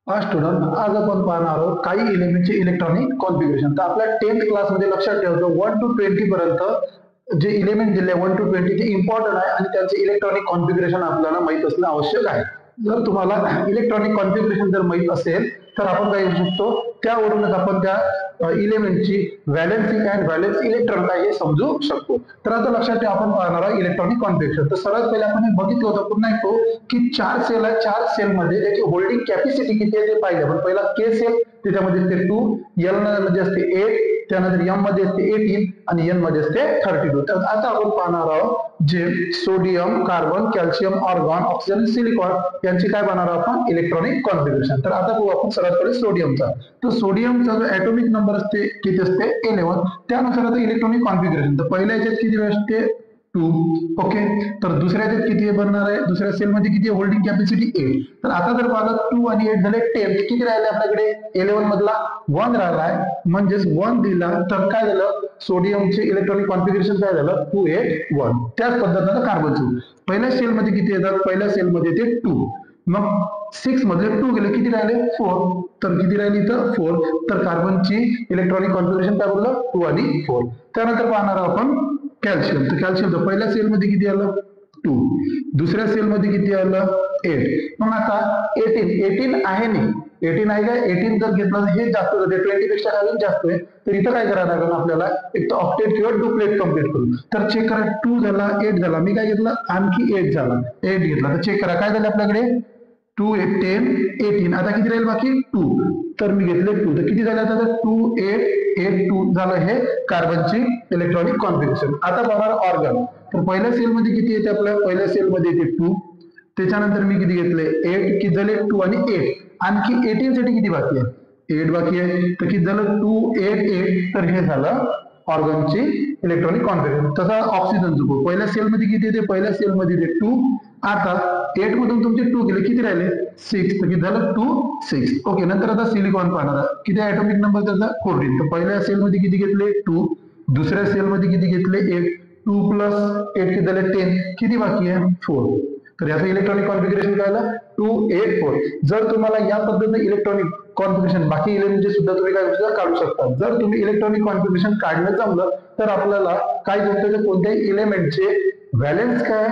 Student, आज आपण पाहणार आहोत काही एलिमेंटचे इलेक्ट्रॉनिक कॉन्फिगरेशन. तर आपल्या 10th क्लास मध्ये लक्षात ठेवायचं 1 to 20 पर्यंत जे एलिमेंट दिले 1 to 20 ते इम्पॉर्टंट आहे आणि त्यांचे इलेक्ट्रॉनिक कॉन्फिगरेशन आपल्याला माहित असणे आवश्यक आहे. जर तुम्हाला इलेक्ट्रॉनिक कॉन्फिगरेशन जर माहित असेल तर आपण काय करू शकतो, त्यावरूनच आपण त्या इलेमेंटची व्हॅलेन्सी काय आणि व्हॅलेन्स इलेक्ट्रॉन काय हे समजू शकतो. तर आता लक्षात ठेवा, आपण पाहणार आहोत इलेक्ट्रॉनिक कॉन्फिगरेशन. तर सर्वात पहिले आपण हे बघितलं होतं, पुन्हा येतो की 4 सेल आहे, 4 सेल मध्ये त्याची होल्डिंग कॅपॅसिटी किती आहे ते पाहिजे. आपण पहिला के सेल, त्याच्यामध्ये असते 2, एल मध्ये असते 8, त्यानंतर एम मध्ये असते 18 आणि एन मध्ये असते 32. तर आता आपण पाहणार आहोत जे sodium, carbon, calcium, argon, oxygen, silicon यांची काय पाहणार आहोत आपण इलेक्ट्रॉनिक कॉन्फिगरेशन. तर आता बघू आपण सर्वात पहिले सोडियमचा. तर सोडियमचा जो ऍटॉमिक नंबर असते किती असते 11. त्यानुसार आता इलेक्ट्रॉनिक कॉन्फिगरेशन. तर पहिल्या याच्यात किती असते 2. ओके, तर दुसऱ्या याच्यात किती बनणार आहे, दुसऱ्या सेल मध्ये किती आहे होल्डिंग कॅपॅसिटी 8. तर आता जर पाहिलं 2 आणि 8 झाले 10, किती राहिले आपल्याकडे 11 मधला 1 राहिलाय, म्हणजेच 1 दिला तर काय झालं सोडियमचे इलेक्ट्रॉनिक कॉन्फिगरेशन काय झालं 281. त्याच पद्धतीनं कार्बनचं पहिल्या सेल मध्ये किती येतात, पहिल्या सेल मध्ये ते 2, मग 6 मधले 2 गेले, किती राहिले 4, तर किती राहिली इथं 4. तर कार्बनची इलेक्ट्रॉनिक कॉन्फिगरेशन काय बोललं 2 आणि 4. त्यानंतर पाहणार आपण कॅल्शियम. तर कॅल्शियम पहिल्या सेल मध्ये किती आलं 2, दुसऱ्या सेल मध्ये किती आलं 8. मग आता 18 आहे नाही, 18 आहे का, 18 जर घेतलं तर हे जास्त जाते, 20 पेक्षा अजून जास्त आहे. तर इथं काय करायला लागेल आपल्याला, एक तर ऑक्टेट किंवा डुप्लेट कम्प्लीट करू. तर चेक करा, 2 झाला 8 झाला, मी काय घेतलं आणखी 8 झाला, 8 घेतला. तर चेक करा काय झालं आपल्याकडे 2, 8, 10, 18. आता किती राहील बाकी 2, तर मी घेतले 2, तर किती झाले आता 2, 8, 8, 2 झालं हे कार्बनची इलेक्ट्रॉनिक कॉन्फिगरेशन. आता बघणार ऑर्गन. तर पहिल्या सेल मध्ये किती येते, आपल्या पहिल्या सेल मध्ये येते 2, त्याच्यानंतर मी किती घेतले 8, किती झाले 2 आणि 8, आणखी 18 साठी किती बाकी आहे 8 बाकी आहे, तर किती झालं 2, 8, 8. तर हे झालं ऑर्गनची इलेक्ट्रॉनिक कॉन्फिगरेशन. तसा ऑक्सिजन चुकू, पहिल्या सेल मध्ये किती येते, पहिल्या सेल मध्ये येते 2, आता 8 मधून तुमचे 2 गेले, किती राहिले 6, तर किती झालं 2, 6. ओके, नंतर आता सिलिकॉन पाहणार, किती ऍटॉमिक नंबर त्याचा 14. तर पहिल्या सेल मध्ये किती घेतले 2, दुसऱ्या सेल मध्ये किती घेतले 8, 2 प्लस 8 किती झाले 10, किती बाकी आहे 4. तर याचं इलेक्ट्रॉनिक कॉन्फिगरेशन काय आलं 284. जर तुम्हाला या पद्धतीने इलेक्ट्रॉनिक कॉन्फिगरेशन बाकी एलिमेंटचे सुद्धा तुम्ही काय काढू शकता. जर तुम्ही इलेक्ट्रॉनिक कॉन्फिगरेशन काढणं जमलं तर आपल्याला काय गोष्टीचे कोणत्याही एलिमेंटचे व्हॅलेन्स काय,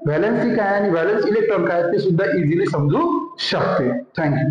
व्हॅलेन्सी काय आणि व्हॅलेन्स इलेक्ट्रॉन काय ते सुद्धा इझिली समजू शकते. थँक्यू.